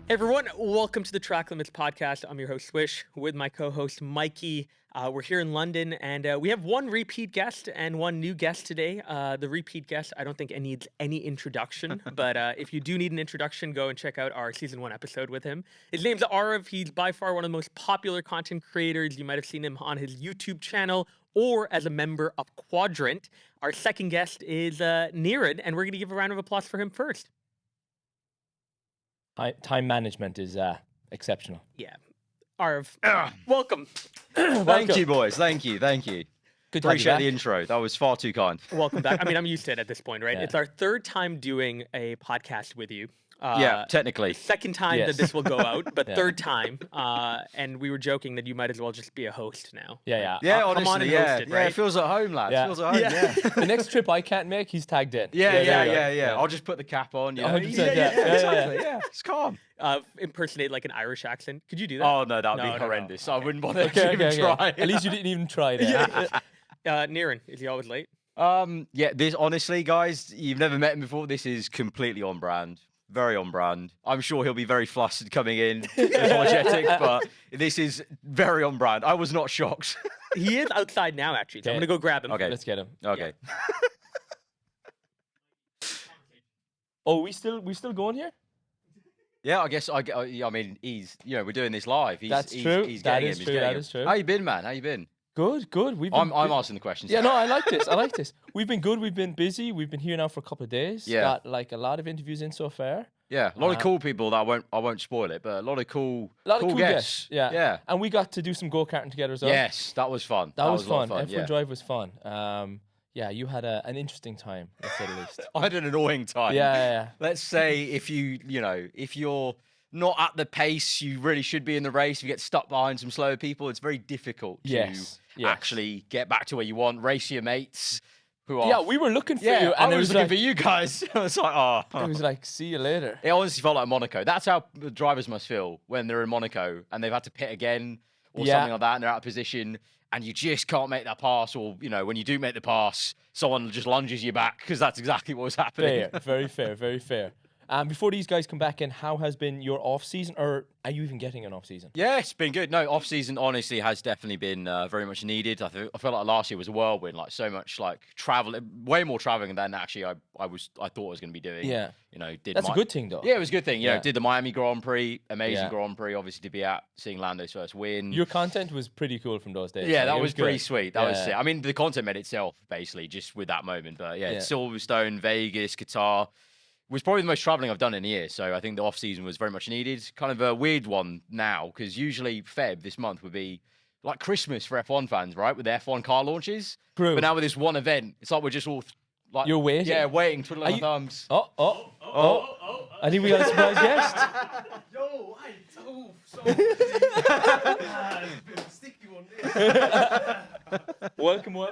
Hey everyone, welcome to the Track Limits podcast. I'm your host Swish with my co-host Mikey. We're here in London and we have one repeat guest and one new guest today. The repeat guest, I don't think it needs any introduction, but if you do need an introduction, go and check out our season 1 episode with him. His name's Aarav. He's by far one of the most popular content creators. You might have seen him on his YouTube channel or as a member of Quadrant. Our second guest is Niran, and we're going to give a round of applause for him first. Time management is exceptional. Yeah. Aarav, welcome. Thank you, boys. Thank you. Good to Appreciate have you the intro. That was far too kind. Welcome back. I mean, I'm used to it at this point, right? Yeah. It's our third time doing a podcast with you. Yeah, technically. Second time Yes. that this will go out, but Yeah. third time. And we were joking that you might as well just be a host now. Yeah. Yeah, come honestly, on and yeah. host it, Yeah, right? it feels at home, lads. Yeah. Feels at home, yeah. The next trip I can't make, he's tagged in. Yeah. I'll just put the cap on. You know? 100%, Yeah, yeah. exactly. Yeah, it's calm. Impersonate like an Irish accent. Could you do that? Oh, no, that would be No. horrendous. I wouldn't bother Okay, to even try. At least you didn't even try that. Niran, is he always late? Yeah, this, honestly, guys, you've never met him before. This is completely on brand. Very on brand. I'm sure he'll be very flustered coming in, apologetic, but this is very on brand. I was not shocked. He is outside now, actually. So I'm Okay. going to go grab him. Okay. Let's get him. Okay. Oh, we still going here? Yeah, I guess I mean, we're doing this live. That's true. He's That getting is him. true, He's getting that him. is true. How you been, man? How you been? Good. I'm asking the questions. Yeah, no, I like this. We've been good. We've been busy. We've been here now for a couple of days. Yeah. Got like a lot of interviews in so far. Yeah, a lot of cool people that I won't spoil it, but a lot of cool guests. Yeah. Yeah. And we got to do some go-karting together as well. Yes, that was fun. That was a lot fun. of F1 yeah. Drive was fun. Yeah, you had an interesting time, to say the least. I had an annoying time. Yeah. Let's say if you're not at the pace you really should be in the race, if you get stuck behind some slower people, it's very difficult to Yes. actually get back to where you want, race your mates who are... Yeah, we were looking for you, I and it was was looking like, for you guys. I was like, oh. it was like, see you later. It honestly felt like Monaco. That's how the drivers must feel when they're in Monaco and they've had to pit again or Yeah. something like that and they're out of position and you just can't make that pass, or, when you do make the pass, someone just lunges you back, because that's exactly what was happening. Fair, very fair. Before these guys come back in, how has been your off-season, or are you even getting an off-season? Yeah, it's been good. No, off-season honestly has definitely been very much needed. I feel like last year was a whirlwind, like so much like travel, way more traveling than actually I thought I was going to be doing. Yeah. That's a good thing, though. Yeah, it was a good thing. Yeah. Did the Miami Grand Prix, amazing Yeah. Grand Prix, obviously to be out seeing Lando's first win. Your content was pretty cool from those days. Yeah, Like, that it was pretty good. sweet. That was Yeah. sick. I mean, the content made itself basically just with that moment. But yeah, Yeah. Silverstone, Vegas, Qatar was probably the most traveling I've done in a year. So I think the off season was very much needed. Kind of a weird one now because usually Feb this month would be like Christmas for F1 fans, right? With the F1 car launches. True. But now with this one event, it's like we're just all like You're waiting? Yeah, waiting, twiddling Are our you- thumbs. Oh. I think we got a surprise guest. Yo, sorry. Sticky one there. Welcome. Hello,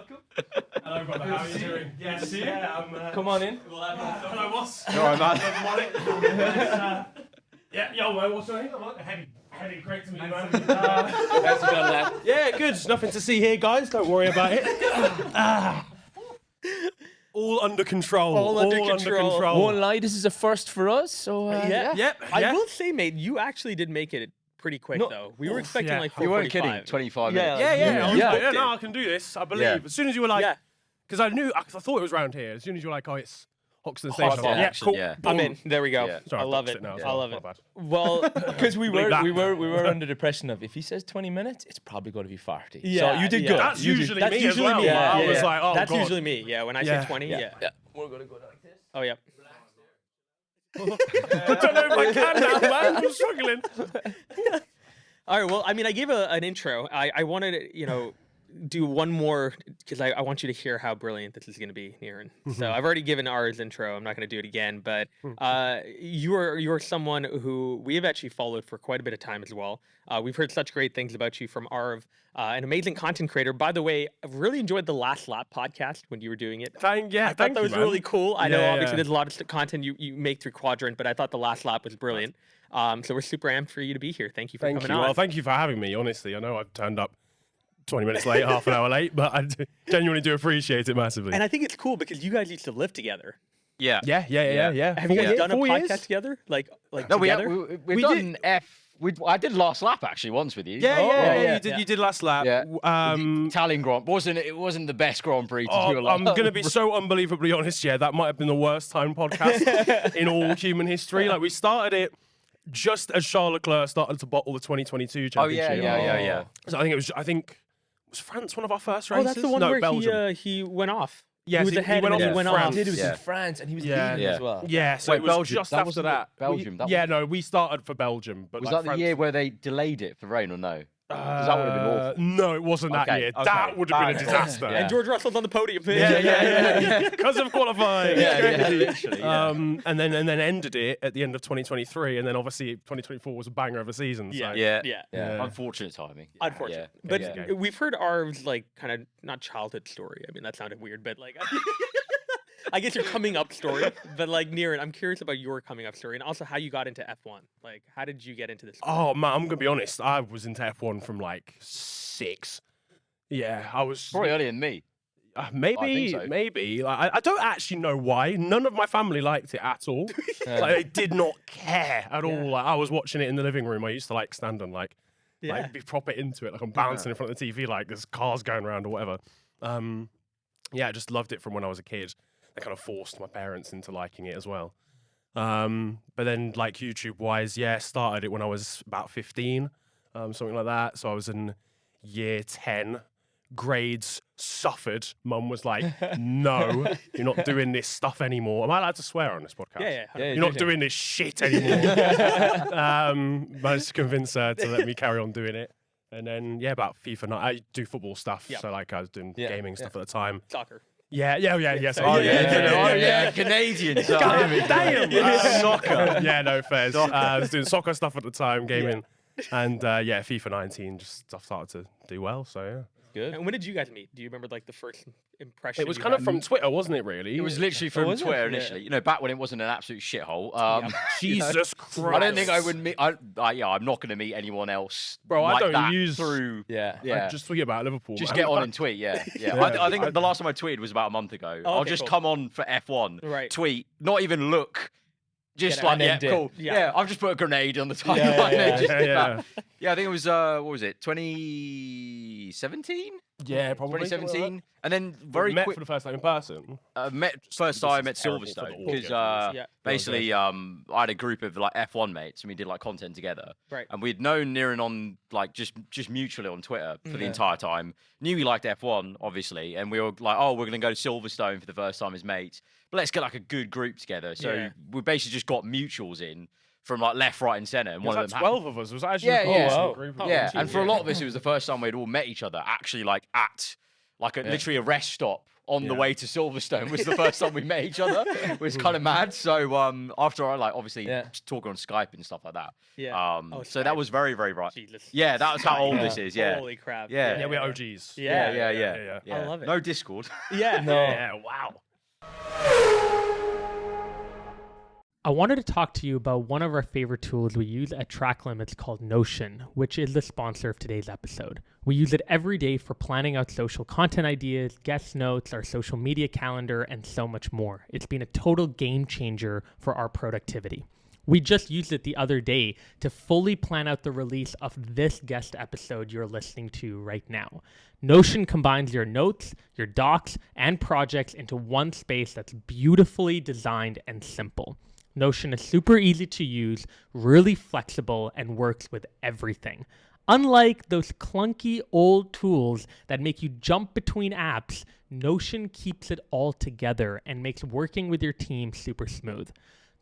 brother. How are you doing? Yes, yeah, I'm. Come on in. Hello, boss. All right, man. Yeah, yo, what's your name? Heavy, great to meet you, man. How's it going, lad? Yeah, good. Nothing to see here, guys. Don't worry about it. All under control. All under control. Won't lie, this is a first for us. So Yeah. Yep. I will say, mate, you actually did make it pretty quick, No. though. We were expecting yeah. like You weren't 4:45. kidding. 25 Yeah, minutes. Yeah. I was Yeah. like, no, I can do this. I believe. Yeah. As soon as you were like, Yeah. because I thought it was round here. As soon as you were like, oh, it's Hoxton Hoxton, Station. I'm like, actually, cool. yeah. I'm in. There we go. Yeah. Sorry, I love boxed it. now, I love my it. bad. Well, because we Believe were that. under the impression of if he says 20 minutes, it's probably going to be 40. Yeah, So you did yeah. good. That's You did- usually that's me usually as well. me. Yeah, I was yeah. like, oh, that's God. usually me. Yeah, when I Yeah. say 20, yeah. We're going to go like this. Oh, yeah. I don't know if I can now, man. I'm struggling. All right. Well, I mean, I gave an intro. I wanted to, do one more because I want you to hear how brilliant this is going to be, Niran. So I've already given ours intro. I'm not going to do it again. But you're someone who we have actually followed for quite a bit of time as well. We've heard such great things about you from Aarav, an amazing content creator. By the way, I've really enjoyed the Last Lap podcast when you were doing it. I thought that was really cool. I know obviously there's a lot of content you make through Quadrant, but I thought the Last Lap was brilliant. So we're super amped for you to be here. Thank you for coming on. Well, thank you for having me. Honestly, I know I've turned up 20 minutes late, half an hour late, but I genuinely do appreciate it massively. And I think it's cool because you guys used to live together. Yeah. Yeah. Have you guys done a 4 podcast years? together? Like No, together? we've done I did last lap actually once with you. Yeah. You did last lap. Yeah. Um, Italian Grand it wasn't the best Grand Prix to do a Oh, lap. I'm going to be so unbelievably honest. Yeah, that might have been the worst time podcast in all human history. Like we started it just as Charles Leclerc started to bottle the 2022 Oh yeah, championship. yeah. So I think was France one of our first Oh, races? that's the one no, where Belgium. he went off. Yes, he was he ahead went and then off he went in off. France. He did. It was Yeah. in France, and he was Yeah. leading as well. Yeah, so Wait, it was Belgium. just That after wasn't that. Belgium. That Yeah, no, we started for Belgium, but Was like that the France, year where they delayed it for rain or no? Because that would have been awful. No, it wasn't that Okay, year. okay. That would have been a Bad. disaster. Yeah. And George Russell's on the podium. Yeah. Because of qualifying. Yeah, literally. Yeah. And then ended it at the end of 2023, and then obviously 2024 was a banger of a season. So. yeah. Yeah. Unfortunate timing. Unfortunate. Yeah. But Yeah. we've heard Arav's like kind of not childhood story. I mean, that sounded weird, but like I guess your coming up story. But like Niran, I'm curious about your coming up story and also how you got into F1. Like, how did you get into this? Oh man, I'm gonna be honest. I was into F1 from like 6. Yeah, I was Probably earlier than me. maybe. so. Like, I don't actually know why. None of my family liked it at all. Like, they did not care at all. Like, I was watching it in the living room. I used to like stand and like be proper into it. Like I'm bouncing in front of the TV, like there's cars going around or whatever. I just loved it from when I was a kid. They kind of forced my parents into liking it as well. But then, like YouTube wise, started it when I was about 15, something like that. So I was in year 10. Grades suffered. Mum was like, "No, you're not doing this stuff anymore." Am I allowed to swear on this podcast? Yeah. You're not doing this shit anymore. Managed to convince her to let me carry on doing it. And then, about FIFA night, I do football stuff. Yep. So like I was doing gaming stuff at the time. Soccer. Yeah. So, Canadian. Damn. Soccer. Yeah, no fairs. I was doing soccer stuff at the time, gaming. And FIFA 19 just started to do well. So yeah. Good. And when did you guys meet? Do you remember like the first impression? It was you kind of had? from Twitter, wasn't it, really? It was literally from was it? Twitter Yeah. initially. You know, back when it wasn't an absolute shithole. Jesus Christ. I don't think I would meet. I'm not going to meet anyone else. Bro, I like don't that use- through. Yeah. Yeah. I just tweet about Liverpool. Just man. get on and tweet, yeah. I think the last time I tweeted was about a month ago. Oh, I'll okay, just cool. come on for F1, Right. tweet, not even look, just Get it, like, and then yeah, dip. cool. Yeah. Yeah, I've just put a grenade on the timeline. yeah, Just did yeah. that. Yeah, I think it was, what was it, 2017? Yeah, probably. 2017? And then very met quick, for the first time in person. first time at terrible for the Silverstone, audio, because Yeah. basically I had a group of like F1 mates and we did like content together. Right. And we'd known Niran on like just mutually on Twitter for the entire time. Knew he liked F1, obviously, and we were like, oh, we're gonna go to Silverstone for the first time as mates. But let's get like a good group together. So Yeah. we basically just got mutuals in from like left, right, and centre. And Was one of that them 12 of us? Was that actually Yeah, a yeah. professional Oh, group of yeah, people? and for a lot of us, it was the first time we'd all met each other actually like at like literally a rest stop on the way to Silverstone was the first time we met each other. It was kind of mad. So after I like obviously just talking on Skype and stuff like that. Yeah. So that was very, very right. Jesus. Yeah, that was how old this is. Yeah. Holy crap. Yeah. Yeah, we're OGs. Yeah. Yeah. I love it. No Discord. Yeah. No. Yeah, wow. I wanted to talk to you about one of our favorite tools we use at Track Limits called Notion, which is the sponsor of today's episode. We use it every day for planning out social content ideas, guest notes, our social media calendar, and so much more. It's been a total game changer for our productivity. We just used it the other day to fully plan out the release of this guest episode you're listening to right now. Notion combines your notes, your docs, and projects into one space that's beautifully designed and simple. Notion is super easy to use, really flexible, and works with everything. Unlike those clunky old tools that make you jump between apps, Notion keeps it all together and makes working with your team super smooth.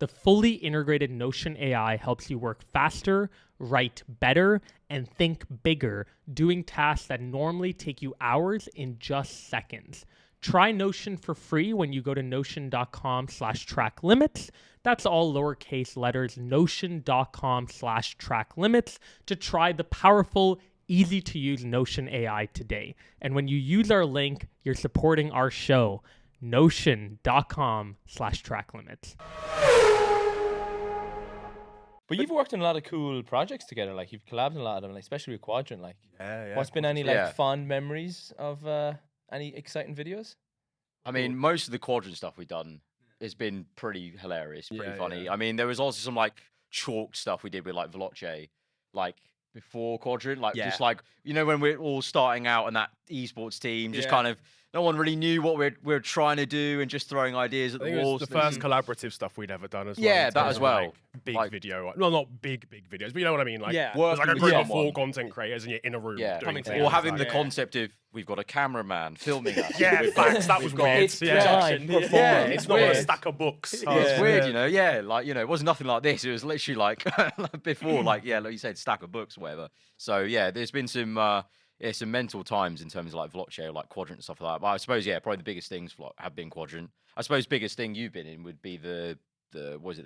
The fully integrated Notion AI helps you work faster, write better, and think bigger, doing tasks that normally take you hours in just seconds. Try Notion for free when you go to notion.com/tracklimits. That's all lowercase letters, notion.com/tracklimits to try the powerful, easy to use Notion AI today. And when you use our link, you're supporting our show, notion.com/tracklimits. But you've worked on a lot of cool projects together. Like you've collabed on a lot of them, like especially with Quadrant. Like, what's been any like fond memories of any exciting videos? I mean, most of the Quadrant stuff we've done has been pretty hilarious, pretty Yeah, funny. yeah. I mean, there was also some like chalk stuff we did with like Veloce, like before Quadrant, like Yeah. just like when we're all starting out on that esports team, just Yeah. kind of no one really knew what we're trying to do and just throwing ideas at I the think it wall. was the first collaborative stuff we'd ever done as well. Yeah, in that terms as of, well. like, big Like- video. Well, not big videos, but you know what I mean. Like, Yeah. there's like a Working group with of 4 someone. content creators and you're in a room Yeah, doing Coming things. together. or having the Yeah. concept of we've got a cameraman filming us. Yeah, We've got- facts. That was we've got- weird. It's Yeah. live Yeah, performance. Yeah, It's not a weird. stack of books. Yeah, it's Yeah. weird, like, it wasn't nothing like this. It was literally like before, like you said, stack of books or whatever. So yeah, there's been some mental times in terms of like Veloce or like Quadrant and stuff like that. But I suppose, probably the biggest things have been Quadrant. I suppose biggest thing you've been in would be the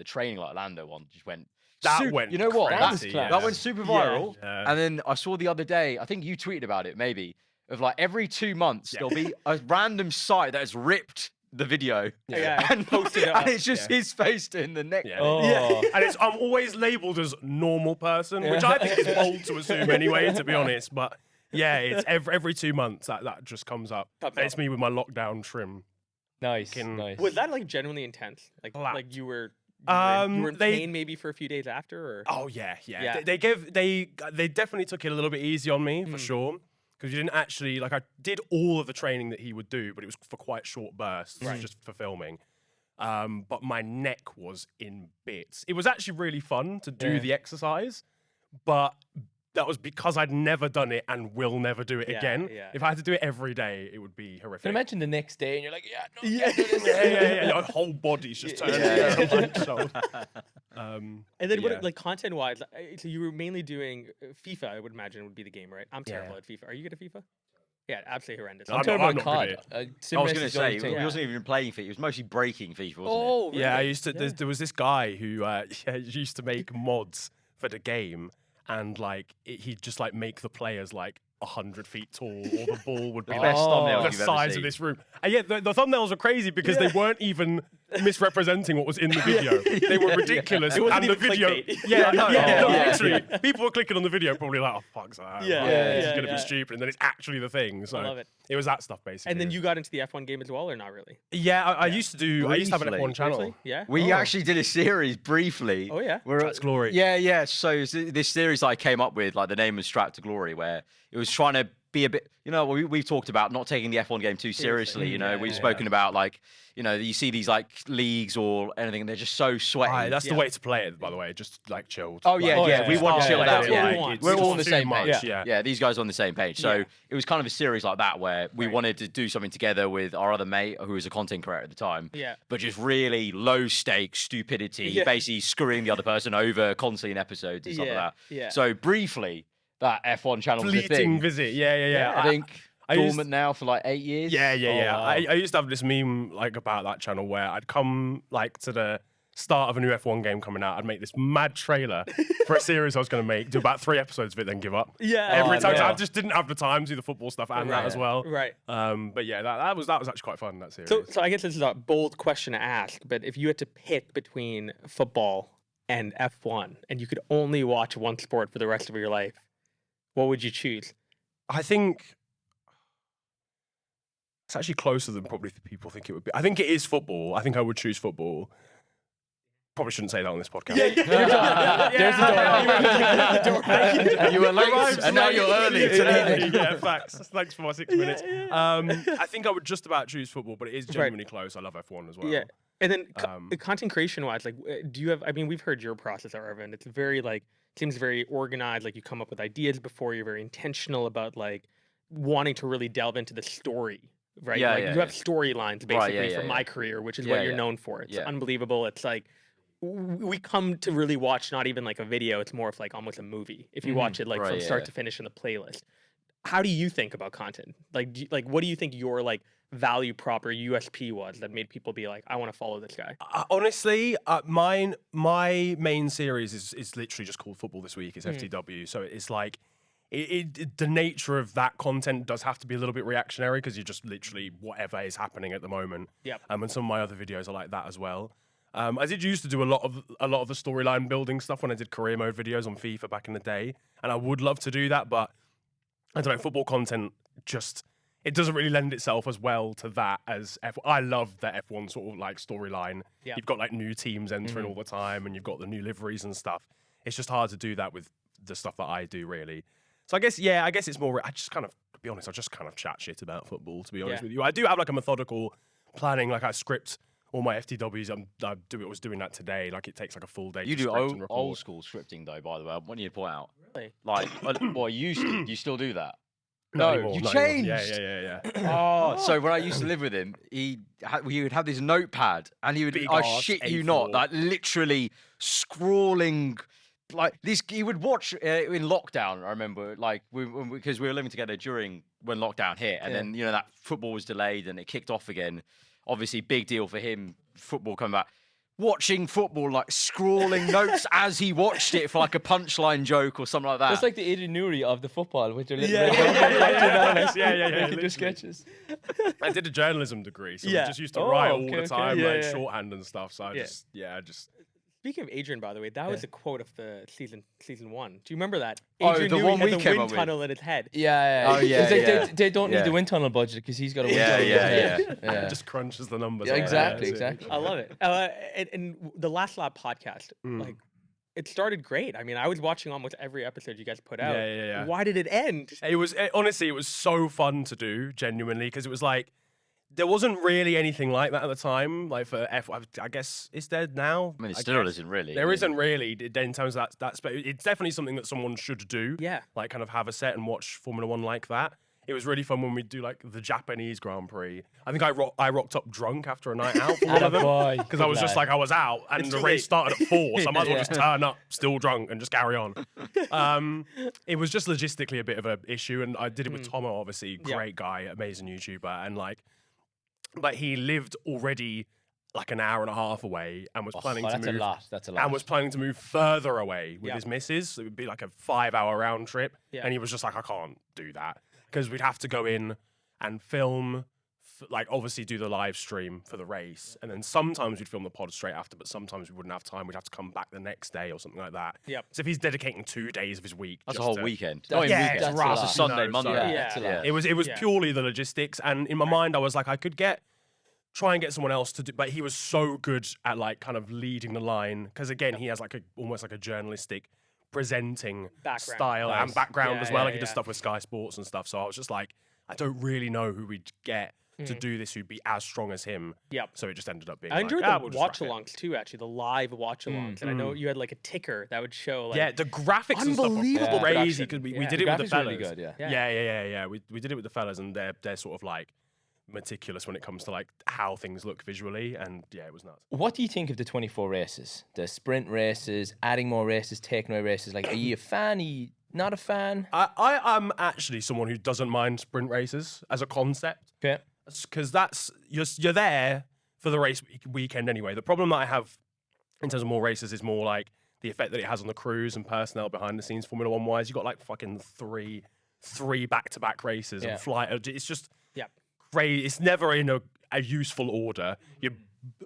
training like Lando one. Just went. That went You know what? crazy, That yeah. went super viral. Yeah. And then I saw the other day, I think you tweeted about it maybe, of like every 2 months there'll be a random site that has ripped the video Yeah. and Posted it up. and it's just his face doing the neck. Yeah. Oh. And I'm always labelled as normal person, which I think is bold to assume anyway, to be honest. But yeah, it's every 2 months that just comes up. Comes And it's up. me with my lockdown trim. Nice, Fucking- nice. Was that like genuinely intense? Like Slapped. you were you were in they- pain maybe for a few days after, or Oh yeah. Yeah. They definitely took it a little bit easy on me for sure. Because you didn't actually I did all of the training that he would do, but it was for quite short bursts, just for filming. But my neck was in bits. It was actually really fun to do the exercise, but that was because I'd never done it and will never do it Yeah, again. yeah. If I had to do it every day, it would be horrific. Can you imagine the next day and you're like, no, yeah. Your whole body's just turned so, And then yeah. what, like content wise, so you were mainly doing FIFA. I would imagine would be the game, right? I'm terrible Yeah. at FIFA. Are you good at FIFA? Yeah, absolutely horrendous. I'm I'm terrible not at good COD. at I was going to say, thing. he wasn't even playing FIFA. He was mostly breaking FIFA, wasn't Oh, Yeah, I really? used to. There was this guy who used to make mods for the game, and like he'd just like make the players like 100 feet tall, or the ball would be The like best thumbnails the you've ever size seen. of this room. And yeah, the thumbnails were crazy because they weren't even misrepresenting what was in the video. They were ridiculous, It wasn't and the even video. clickbait. Yeah, no, literally. People were clicking on the video, probably like, "Oh fuck's that! Yeah, Like, yeah, this is yeah, gonna yeah. be stupid." And then it's actually the thing. So love it. it was that stuff basically. And then you got into the F1 game as well, or not really? yeah, I used to do. I used to have an Briefly. F1 channel. Briefly? Yeah. We actually did a series briefly. Oh, yeah? Where, Strapped to Glory. Yeah. So this series I came up with, like the name was Strapped to Glory, where it was trying to be a bit, we've talked about not taking the F1 game too seriously. We've spoken about like, you see these like leagues or anything, and they're just so sweaty. Aye, that's the way to play it, by the way. Just like chilled. Oh yeah, Like, we want yeah, chilled yeah, out. yeah, Like, yeah. we're It's all on the too same much, page. yeah. These guys are on the same page. So Yeah. it was kind of a series like that where we wanted to do something together with our other mate who was a content creator at the time. Yeah. But just really low stakes stupidity, Yeah. basically screwing the other person over constantly in episodes and stuff Yeah, like that. yeah. So briefly, that F1 channel was a Fleeting thing. visit. Yeah. I think I used- dormant now for like 8 years. Yeah. wow. I used to have this meme like about that channel where I'd come like to the start of a new F1 game coming out. I'd make this mad trailer for a series I was going to make, do about 3 episodes of it, then give up. Yeah. Every time, no. I just didn't have the time to do the football stuff and that as well. Right. But yeah, that was actually quite fun, that series. So I guess this is a bold question to ask, but if you had to pick between football and F1, and you could only watch one sport for the rest of your life, what would you choose? I think it's actually closer than probably people think it would be. I think it is football. I think I would choose football. Probably shouldn't say that on this podcast. There's the door. You were late, and now you're early. Yeah, facts. Thanks for my 6 minutes. I think I would just about choose football, but it is genuinely close. I love F1 as well. Yeah. And then Um, content creation wise, like, do you have, I mean, we've heard your process, Arvin. It's very, like, seems very organized. Like, you come up with ideas before, you're very intentional about, like, wanting to really delve into the story, right? Yeah, like, yeah, you have yeah. storylines, basically, Right, yeah, from yeah, my yeah. career, which is Yeah, what you're yeah. known for. It's Yeah. unbelievable. It's like, we come to really watch not even like a video, it's more of like almost a movie if you watch it like Right, from yeah, start yeah. to finish in the playlist. How do you think about content? Like, what do you think your like value prop or USP was that made people be like, I want to follow this guy? Honestly, my main series is literally just called Football This Week. It's FTW, so it's like the nature of that content does have to be a little bit reactionary because you're just literally whatever is happening at the moment. Yep. And some of my other videos are like that as well. I did used to do a lot of the storyline building stuff when I did career mode videos on FIFA back in the day, and I would love to do that, but I don't know. Football content just it doesn't really lend itself as well to that as F1. I love the F1 sort of like storyline. Yeah. You've got like new teams entering all the time, and you've got the new liveries and stuff. It's just hard to do that with the stuff that I do, really. So I guess it's more. I just kind of, to be honest, I just kind of chat shit about football. To be honest with you, I do have like a methodical planning. Like I script all my FTWs. I was doing that today. Like it takes like a full day. You to do script and record. old school scripting though, by the way. I want you to point out. Really? Like, well, you used to. Do you still do that? Not No, anymore, you not anymore. changed. Yeah. Oh, so when I used to live with him, he would have this notepad, and he would, Big I ass shit you A4. not, like literally scrawling, like this. He would watch in lockdown. I remember, like, because we were living together when lockdown hit, and then that football was delayed and it kicked off again. Obviously, big deal for him. Football coming back. Watching football, like scrawling notes as he watched it for like a punchline joke or something like that. That's like the Adrian Newry of the football with their little Yeah. do sketches. I did a journalism degree, so we Yeah. just used to write all okay, the time, okay. like Yeah. shorthand and stuff. So I just. Speaking of Adrian, by the way, that was a quote of the season 1. Do you remember that? Oh, Adrian the knew one he we had the came wind up with. tunnel in his head. Yeah. Oh, yeah, 'Cause yeah. They don't need Yeah. the wind tunnel budget because he's got a wind Yeah, tunnel. in his head. It just crunches the numbers. Yeah, out. exactly, That's it. exactly. I love it. And the Last Lap podcast, like, it started great. I mean, I was watching almost every episode you guys put out. Yeah. Why did it end? Honestly, it was so fun to do, genuinely, because it was like there wasn't really anything like that at the time. Like for F1, I guess it's dead now. I mean, it still isn't really. There isn't really in terms of that. It's definitely something that someone should do. Yeah. Like kind of have a set and watch Formula One like that. It was really fun when we do like the Japanese Grand Prix. I think I rocked up drunk after a night out for one of them Attaboy. because I was just like I was out and It's the too race late. started at 4, so I might as well just turn up still drunk and just carry on. It was just logistically a bit of an issue, and I did it with Tomo, obviously, great guy, amazing YouTuber, and like, but he lived already like an hour and a half away and was planning to That's move. a lot. That's a lot. And was planning to move further away with Yeah. his missus. It would be like a 5-hour round trip. Yeah. And he was just like, I can't do that. Because we'd have to go in and film, like obviously do the live stream for the race. And then sometimes we'd film the pod straight after, but sometimes we wouldn't have time. We'd have to come back the next day or something like that. Yep. So if he's dedicating 2 days of his week. That's a just whole to- weekend. That's- Not even Yeah, weekend. it's That's rough. a lot. It's a Sunday, No, Monday. Yeah, Yeah. that's a lot. It was Yeah. purely the logistics, and in my mind, I was like, I could try and get someone else to do, but he was so good at like kind of leading the line because again, he has like almost like a journalistic presenting Background. style and Nice. background Yeah, as well. yeah, Like he does yeah. stuff with Sky Sports and stuff. So I was just like, I don't really know who we'd get to do this who'd be as strong as him. Yep. So it just ended up being. I enjoyed like, the we'll just watch whack it. alongs too, actually, the live watch alongs. And I know you had like a ticker that would show like Yeah, the graphics and stuff Unbelievable are crazy production. because we Yeah. did The it with the graphics are fellas. really good, yeah. Yeah. We did it with the fellas, and they're sort of like meticulous when it comes to like how things look visually, and yeah, it was nuts. What do you think of the 24 races? The sprint races, adding more races, taking away races. Like, are you a fan? Are you not a fan? I am actually someone who doesn't mind sprint races as a concept Okay. because that's you're there for the race weekend anyway. The problem that I have in terms of more races is more like the effect that it has on the crews and personnel behind the scenes. Formula One wise, you got like fucking three back-to-back races Yeah. and flight. It's just Yep. crazy. It's never in a useful order. You're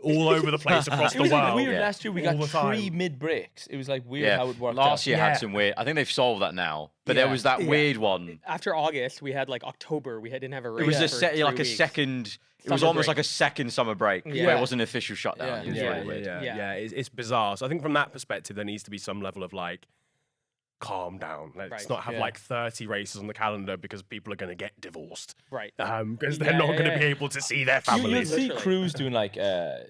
all over the place across It the was like world. weird Yeah. last year. We All got the time. 3 mid breaks. It was like weird Yeah, how it worked last out. year Yeah. had some weird. I think they've solved that now, but there Yeah. was that Yeah. weird one. after August, we had like October. We didn't have a race. It was for a 3 like a weeks. second. It was Summer almost break. like a second summer break. Yeah. Where it wasn't an official shutdown. Yeah. It was Yeah. really weird. Yeah. It's bizarre. So I think from that perspective, there needs to be some level of like, calm down. Let's Right. not have Yeah. like 30 races on the calendar because people are going to get divorced. Right. Because they're Yeah, not yeah, going to yeah. be able to see their You'll families. see Literally. crews doing like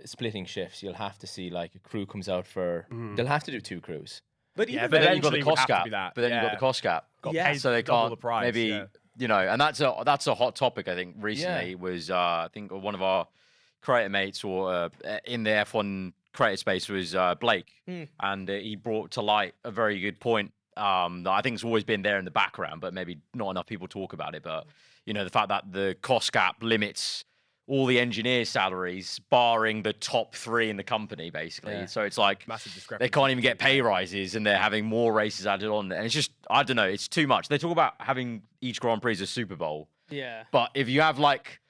splitting shifts. You'll have to see like a crew comes out for. They'll have to do 2 crews. But Yeah, even But then Eventually you've got the it would cost have to cap. be that. But then you've got Yeah. the cost cap. Got Yeah. paid So they double can't the price. maybe yeah. and that's a hot topic. I think recently was I think one of our creator mates or in the F1 creator space was Blake, and he brought to light a very good point that I think has always been there in the background, but maybe not enough people talk about it. But the fact that the cost cap limits all the engineer salaries, barring the top 3 in the company, basically. Yeah. So it's like Massive they discrepancy. can't even get pay rises, and they're having more races added on. And it's just, I don't know, it's too much. They talk about having each Grand Prix as a Super Bowl, yeah. but if you have like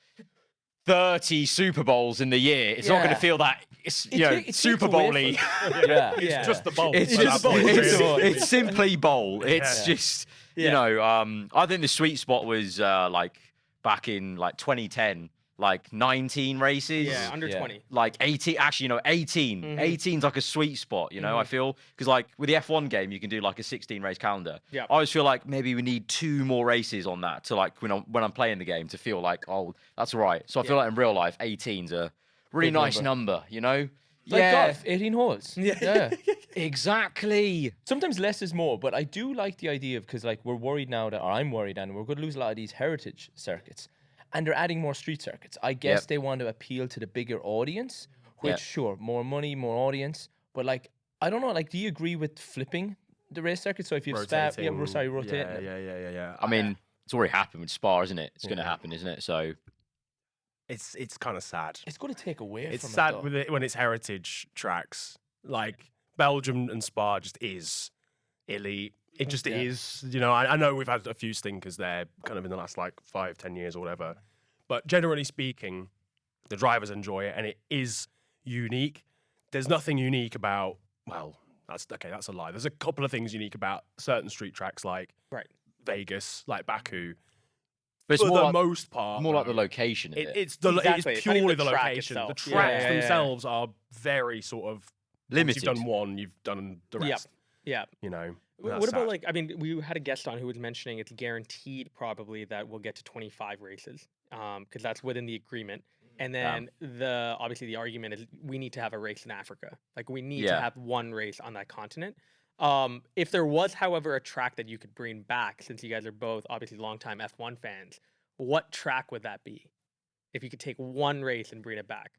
30 Super Bowls in the year, it's not going Yeah. to feel that it's It Super takes away Bowl-y. from- Yeah. It's just the bowl. It's at just that point, it's really. it's simply bowl. It's Yeah. just Yeah. I think the sweet spot was like back in like 2010, like 19 races. Yeah, under 20. Like 18, actually, 18. 18's like a sweet spot, I feel. Because like with the F1 game, you can do like a 16 race calendar. Yeah. I always feel like maybe we need 2 more races on that to like when I'm playing the game to feel like, oh, that's right. So I feel like in real life, 18's a really Big nice number. number. Like golf, 18 holes. Yeah. Exactly. Sometimes less is more, but I do like the idea of, because like we're worried now that, or I'm worried, and we're going to lose a lot of these heritage circuits, and they're adding more street circuits. I guess they want to appeal to the bigger audience, which sure, more money, more audience, but like I don't know. Like, do you agree with flipping the race circuit? So if you start, rotating. Yeah. I mean, it's already happened with Spa, isn't it? It's going to happen, isn't it? So it's kind of sad. It's going to take away It's from sad it, with it when it's heritage tracks. Like Belgium and Spa just is elite. It just is. I know we've had a few stinkers there kind of in the last like 5-10 years or whatever. But generally speaking, the drivers enjoy it and it is unique. There's nothing unique about, well, that's a lie. There's a couple of things unique about certain street tracks like Vegas, like Baku. But it's for more the like, most part, more like the location. It's Exactly. it's It's not even purely the the track location. itself. The tracks Yeah. themselves are very sort of Limited. Once you've done one, you've done the rest. Yeah. That's What about sad. like? I mean, we had a guest on who was mentioning it's guaranteed probably that we'll get to 25 races, because that's within the agreement. And then obviously the argument is we need to have a race in Africa. Like we need to have one race on that continent. If there was, however, a track that you could bring back, since you guys are both obviously longtime F1 fans, what track would that be? If you could take one race and bring it back.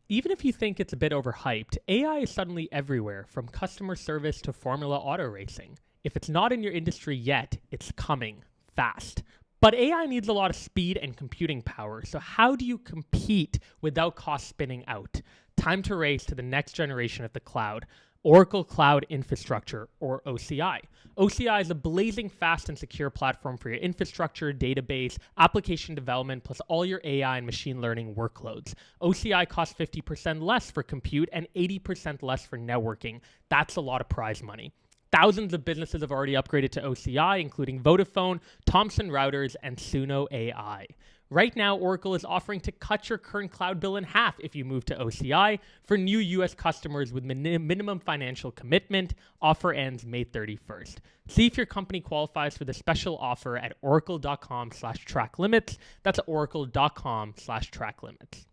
Even if you think it's a bit overhyped, AI is suddenly everywhere, from customer service to Formula Auto racing. If it's not in your industry yet, it's coming fast. But AI needs a lot of speed and computing power, so how do you compete without cost spinning out? Time to race to the next generation of the cloud, Oracle Cloud Infrastructure, or OCI. OCI is a blazing fast and secure platform for your infrastructure, database, application development, plus all your AI and machine learning workloads. OCI costs 50% less for compute and 80% less for networking. That's a lot of prize money. Thousands of businesses have already upgraded to OCI, including Vodafone, Thomson Reuters, and Suno AI. Right now, Oracle is offering to cut your current cloud bill in half if you move to OCI for new U.S. customers with minimum financial commitment. Offer ends May 31st. See if your company qualifies for the special offer at oracle.com/tracklimits. That's oracle.com/tracklimits.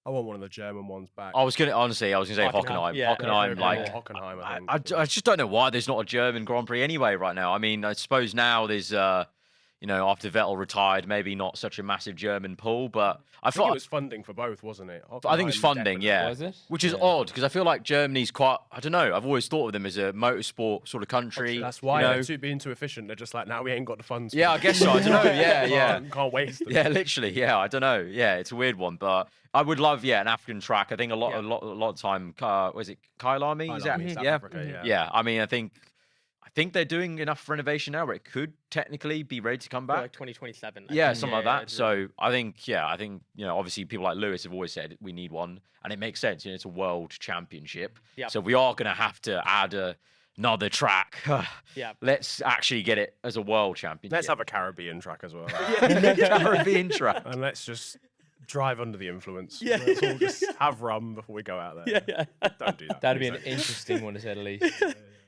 I want one of the German ones back. I was gonna say Hockenheim. Yeah, Hockenheim, like Hockenheim, I think. I just don't know why there's not a German Grand Prix anyway right now. I mean, I suppose now there's after Vettel retired, maybe not such a massive German pool, but I think thought it was funding for both, wasn't it? I think it's funding, definitely. yeah. Was it? Which is odd because I feel like Germany's quite. I don't know. I've always thought of them as a motorsport sort of country. That's why they're being too efficient. They're just like, now we ain't got the funds. Yeah, I guess so. I don't know. Yeah. Can't waste them. Yeah, literally. Yeah, I don't know. Yeah, it's a weird one, but I would love an African track. I think a lot of time. Was it Kailami? Is that South yeah? Africa, Yeah. I mean, I think they're doing enough renovation now where it could technically be ready to come back. Like 2027. Yeah, something like that. So I think obviously people like Lewis have always said we need one, and it makes sense. It's a world championship. Yep. So we are going to have to add another track. Yeah. Let's actually get it as a world championship. Let's have a Caribbean track as well. Caribbean track. And let's just drive under the influence. Yeah. Let's all just have rum before we go out there. Yeah. Don't do that. That'd be please an don't. interesting one to say the least.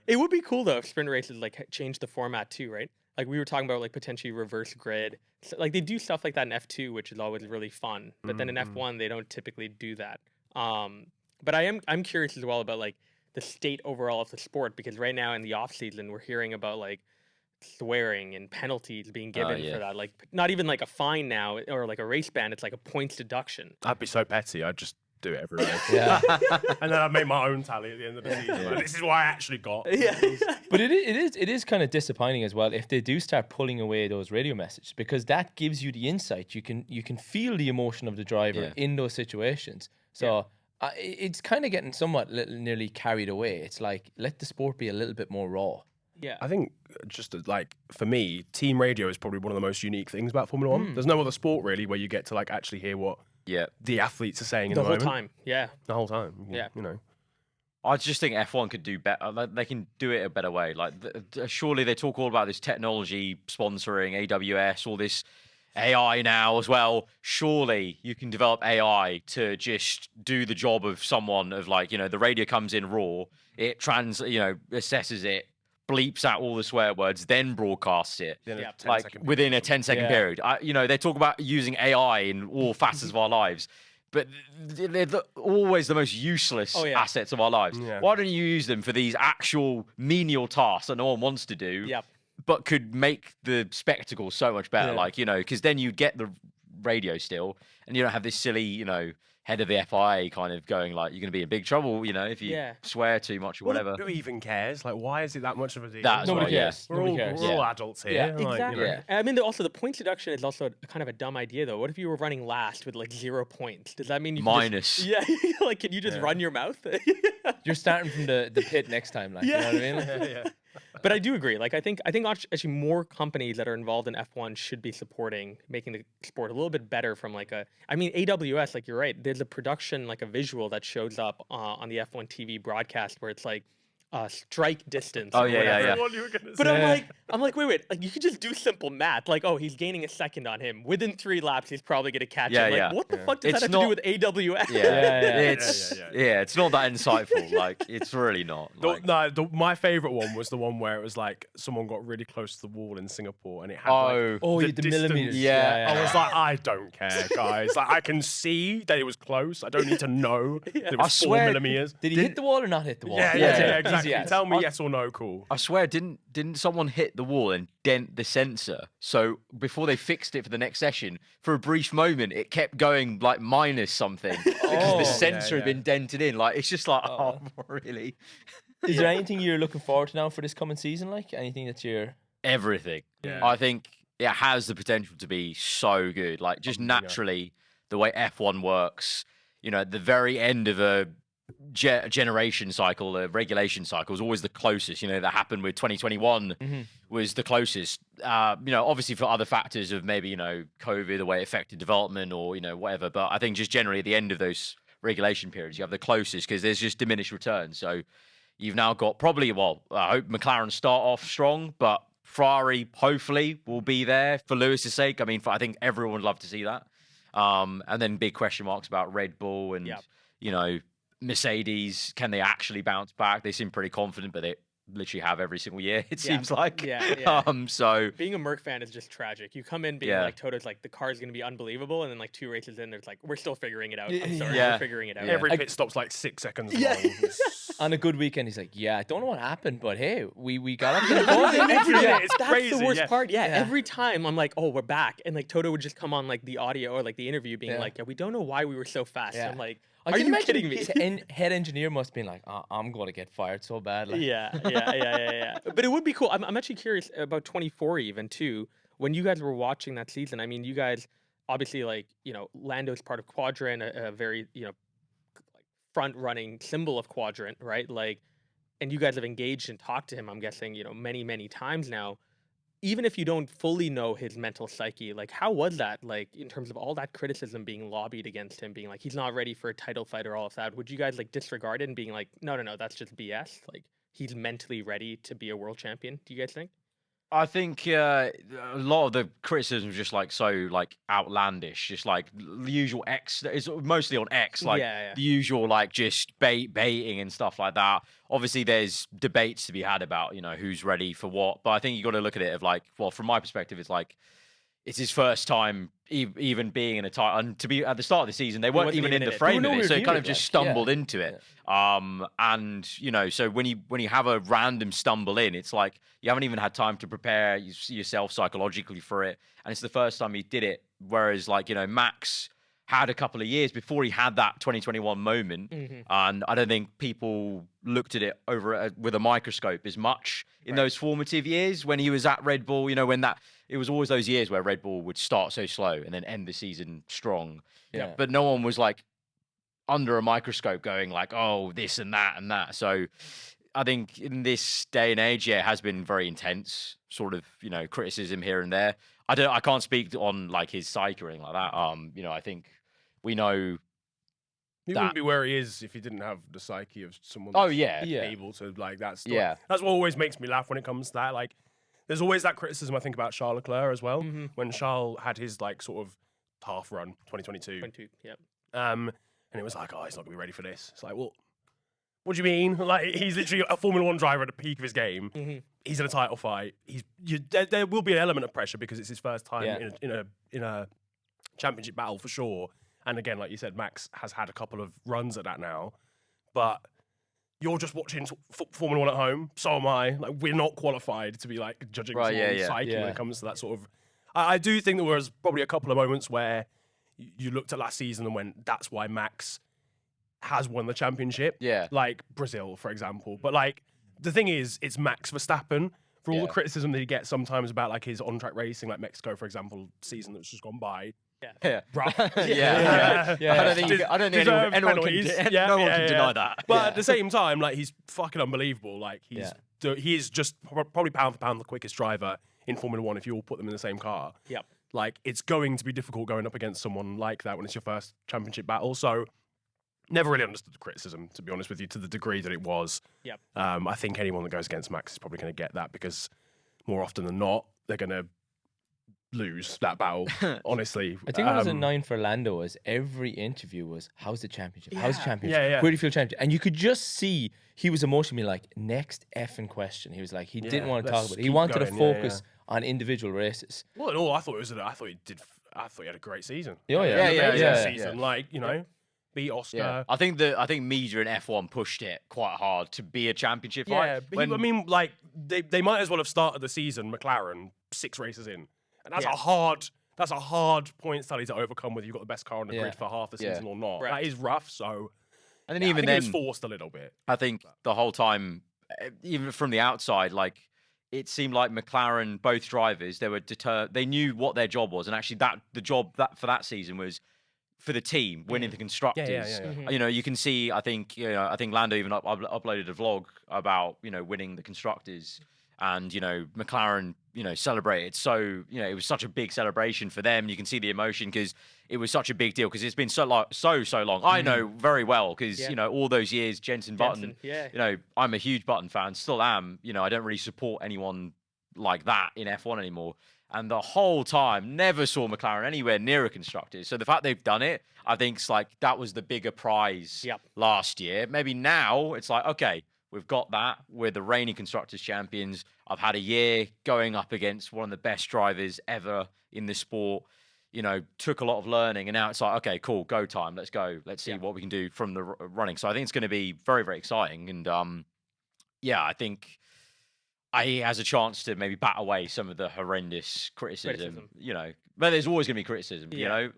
It would be cool though if sprint races like change the format too, right? Like we were talking about like potentially reverse grid. So, like they do stuff like that in F2, which is always really fun. But then in F1 they don't typically do that. But I'm curious as well about like the state overall of the sport, because right now in the off season we're hearing about like swearing and penalties being given for that. Like not even like a fine now or like a race ban, it's like a points deduction. I'd be so petty. I'd just do it every race. Yeah. And then I'd make my own tally at the end of the season. Like, this is what I actually got. Yeah. But it is kind of disappointing as well if they do start pulling away those radio messages, because that gives you the insight. You can feel the emotion of the driver in those situations. So it's kind of getting somewhat nearly carried away. It's like, let the sport be a little bit more raw. Yeah. I think for me, team radio is probably one of the most unique things about Formula One. There's no other sport really where you get to like actually hear what the athletes are saying in the the whole moment. time. Yeah. The whole time. Yeah. You know. I just think F1 could do better. They can do it a better way. Like, surely they talk all about this technology sponsoring AWS, all this AI now as well. Surely you can develop AI to just do the job of someone of like, the radio comes in raw, it assesses it, bleeps out all the swear words, then broadcasts it within a 10-second period. They talk about using AI in all facets of our lives. But they're always the most useless assets of our lives. Yeah. Why don't you use them for these actual menial tasks that no one wants to do, but could make the spectacle so much better? Because then you get the radio still, and you don't have this silly, head of the FIA kind of going like, you're going to be in big trouble, if you swear too much or whatever. Who even cares? Like, why is it that much of a deal? Nobody cares. We're all adults here. Yeah, exactly. I mean, also the points deduction is also kind of a dumb idea, though. What if you were running last with like 0 points? Does that mean you minus? Like, can you just run your mouth? You're starting from the pit next time, like, you know what I mean? But I do agree. Like, I think actually more companies that are involved in F1 should be supporting making the sport a little bit better from like AWS, like you're right. There's a production, like a visual that shows up on the F1 TV broadcast where it's like strike distance. Oh yeah. But I'm like, wait. Like, you could just do simple math. Like, oh, he's gaining a second on him. Within 3 laps, he's probably gonna catch him. Like, what the fuck does that have to do with AWS? It's not that insightful. Like, it's really not. My favorite one was the one where it was like someone got really close to the wall in Singapore, and it had the millimeters. I was like, I don't care, guys. Like, I can see that it was close. I don't need to know that it was 4 millimeters. Did he hit the wall or not hit the wall? Yeah, exactly. Tell me yes or no, cool. I swear, didn't someone hit the wall and dent the sensor? So before they fixed it for the next session, for a brief moment, it kept going like minus something because the sensor had been dented in. Like, it's just like, really? Is there anything you're looking forward to now for this coming season? Like, anything that you're... Everything. Yeah. I think it has the potential to be so good. Like, just naturally, the way F1 works, at the very end of a generation cycle, a regulation cycle is always the closest. That happened with 2021 was the closest. Obviously for other factors of maybe, COVID, the way it affected development or, whatever. But I think just generally at the end of those regulation periods, you have the closest because there's just diminished returns. So you've now got probably, I hope McLaren start off strong, but Ferrari hopefully will be there for Lewis's sake. I mean, I think everyone would love to see that. And then big question marks about Red Bull and, Mercedes, can they actually bounce back? They seem pretty confident, but they literally have every single year, it seems like. So being a Merc fan is just tragic. You come in being like, Toto's like, the car's going to be unbelievable, and then like 2 races in, there's like, we're still figuring it out. I'm sorry, we're figuring it out. Every pit stop's like 6 seconds long. On a good weekend, he's like, I don't know what happened, but hey, we got up to the ball. It's That's crazy. The worst part. Every time I'm like, oh, we're back. And like Toto would just come on like the audio or like the interview being like, we don't know why we were so fast. I'm like, are you kidding me? His head engineer must have been like, I'm going to get fired so bad. Like. Yeah. But it would be cool. I'm actually curious about 24 even too. When you guys were watching that season, I mean, you guys obviously like, Lando's part of Quadrant, a very, front running symbol of Quadrant, right? Like, and you guys have engaged and talked to him, I'm guessing, many, many times now. Even if you don't fully know his mental psyche, like, how was that, like, in terms of all that criticism being lobbied against him, being like, he's not ready for a title fight or all of that? Would you guys, like, disregard it and being like, no, that's just BS? Like, he's mentally ready to be a world champion, do you guys think? I think a lot of the criticism is just like so like outlandish, just like the usual X. It's mostly on X, like the usual like just baiting and stuff like that. Obviously, there's debates to be had about who's ready for what, but I think you got to look at it of like, well, from my perspective, it's like it's his first time even being in a title, and to be at the start of the season, they weren't even in the frame of it, so he kind of just stumbled into it. And so when you have a random stumble in, it's like you haven't even had time to prepare yourself psychologically for it, and it's the first time he did it. Whereas like Max had a couple of years before he had that 2021 moment, and I don't think people looked at it over with a microscope as much in those formative years when he was at Red Bull. When it was always those years where Red Bull would start so slow and then end the season strong. But no one was like under a microscope going like, oh, this and that and that. So I think in this day and age, it has been very intense sort of, criticism here and there. I can't speak on like his psyche or anything like that. I think we know He wouldn't be where he is if he didn't have the psyche of someone. Oh, yeah. able to like that's Yeah. That's what always makes me laugh when it comes to that. Like, there's always that criticism I think about Charles Leclerc as well. When Charles had his like sort of half run 2022, 22, yep. and it was like, oh, he's not gonna be ready for this. It's like, well, what do you mean? Like, he's literally a Formula One driver at the peak of his game. He's in a title fight. There will be an element of pressure because it's his first time in a championship battle for sure. And again, like you said, Max has had a couple of runs at that now. But you're just watching Formula One at home. So am I. Like, we're not qualified to be like judging someone's psyche when it comes to that sort of. I do think there was probably a couple of moments where you looked at last season and went, "That's why Max has won the championship." Yeah. Like Brazil, for example. But like the thing is, it's Max Verstappen. For all the criticism that he gets sometimes about like his on-track racing, like Mexico, for example, season that's just gone by. Yeah. Rough. I don't think anyone can deny that. But at the same time, like, he's fucking unbelievable. Like, he is just probably pound for pound the quickest driver in Formula One if you all put them in the same car. Yep. Like, it's going to be difficult going up against someone like that when it's your first championship battle. So, never really understood the criticism, to be honest with you, to the degree that it was. Yep. I think anyone that goes against Max is probably going to get that because more often than not, they're going to lose that battle, honestly. I think what was annoying for Lando was every interview was, how's the championship? How's the championship? Where do you feel championship? And you could just see he was emotionally like, next effing question. He was like, he didn't want to talk about it. He wanted to focus on individual races. Well, in all, I thought he had a great season. Season. Like, you know, beat Oscar. Yeah. I think media and F1 pushed it quite hard to be a championship fight. Yeah, but I mean, like, they might as well have started the season, McLaren, 6 races in. And that's a hard point tally to overcome whether you've got the best car on the grid for half the season or not. That is rough. So, and then I even think then, it was forced a little bit. I think the whole time, even from the outside, like, it seemed like McLaren, both drivers, they were deterred. They knew what their job was, and actually, the job for that season was for the team winning the constructors. You know, you can see. I think Lando even uploaded a vlog about winning the constructors. And, McLaren, celebrated. So, it was such a big celebration for them. You can see the emotion because it was such a big deal because it's been so long. I know very well because, all those years, Jenson Button, I'm a huge Button fan, still am. I don't really support anyone like that in F1 anymore. And the whole time, never saw McLaren anywhere near a constructors. So the fact they've done it, I think it's like that was the bigger prize last year. Maybe now it's like, okay, we've got that. We're the reigning Constructors champions. I've had a year going up against one of the best drivers ever in the sport. Took a lot of learning. And now it's like, okay, cool, go time. Let's go. Let's see what we can do from the running. So I think it's going to be very, very exciting. And I think he has a chance to maybe bat away some of the horrendous criticism. But there's always going to be criticism,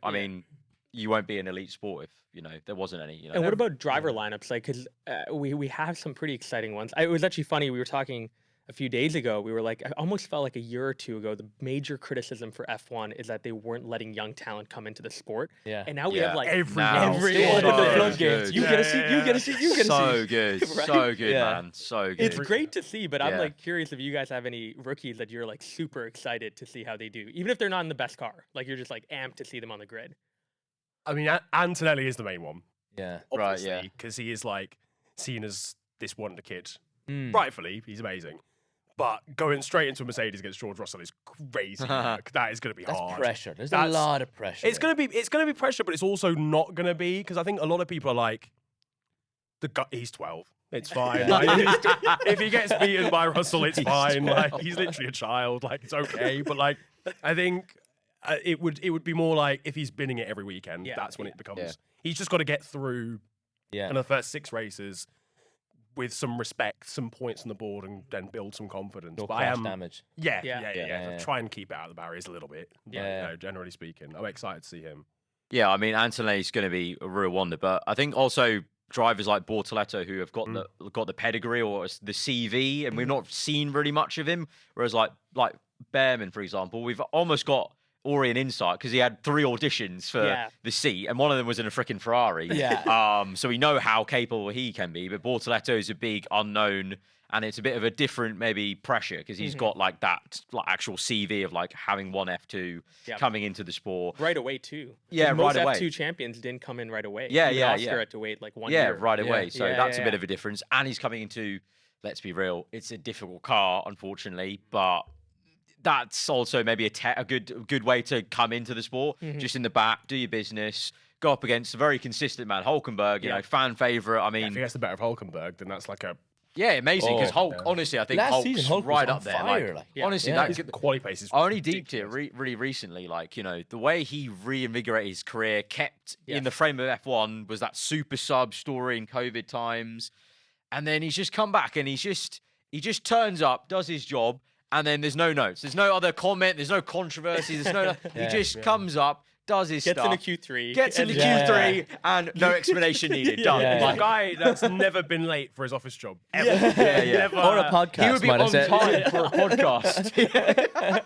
I mean, you won't be an elite sport if there wasn't any. And what about driver lineups? Like, because we have some pretty exciting ones. It was actually funny. We were talking a few days ago. We were like, I almost felt like a year or two ago, the major criticism for F1 is that they weren't letting young talent come into the sport. Yeah. And now we have like everyone in the floodgates. You get a seat. You get a seat. You get a seat. So good. Right? So good, man. So good. It's great to see, but I'm like curious if you guys have any rookies that you're like super excited to see how they do, even if they're not in the best car. Like, you're just like amped to see them on the grid. I mean, Antonelli is the main one. Yeah. Obviously, because he is like seen as this wonder kid. Rightfully, he's amazing. But going straight into a Mercedes against George Russell is crazy. That is going to be hard. That's pressure. There's a lot of pressure. It's going to be pressure, but it's also not going to be, because I think a lot of people are like, he's 12. It's fine. Like, if he gets beaten by Russell, it's fine. Like, he's literally a child. Like, it's okay. But like, I think it would be more like if he's binning it every weekend. That's when it becomes. Yeah. He's just got to get through. And the first 6 races with some respect, some points on the board, and then build some confidence. No crash damage. Yeah. Try and keep it out of the barriers a little bit. Generally speaking, I'm excited to see him. Yeah, I mean, Antonelli's going to be a real wonder, but I think also drivers like Bortoleto who have got the pedigree or the CV, and we've not seen really much of him. Whereas like Behrman, for example, we've almost got Ori an insight because he had 3 auditions for the seat, and one of them was in a freaking Ferrari. So we know how capable he can be. But Bortoleto is a big unknown, and it's a bit of a different maybe pressure because he's got like that like actual CV of like having won F2 coming into the sport right away too. Yeah, most right away. F2 champions didn't come in right away. Yeah, Even yeah, Oscar yeah. had to wait like 1 yeah, year. right away. So Yeah, that's yeah, a bit yeah. of a difference. And he's coming into, let's be real, it's a difficult car, unfortunately, but that's also maybe a good way to come into the sport. Just in the back, do your business, go up against a very consistent man, Hulkenberg, you know, fan favorite. I If he mean, gets the better of Hulkenberg, then that's like a yeah, amazing because Hulk. Honestly, I think Last Hulk's season, Hulk was right on up there. fire, Like, like. honestly, Yeah. his that quality pace is I only deeped it ridiculous. really recently. Like, you know, the way he reinvigorated his career, kept in the frame of F1, was that super sub story in COVID times. And then he's just come back and he just turns up, does his job, and then there's no notes. There's no other comment. There's no controversy. There's no. He just comes up, does his Gets stuff. into Q3. Gets into Q3 and no explanation needed. Done. Yeah. He's a Like, guy that's never been late for his office job. Ever. yeah. Never, Or a podcast. he would be might I on say. time for a podcast.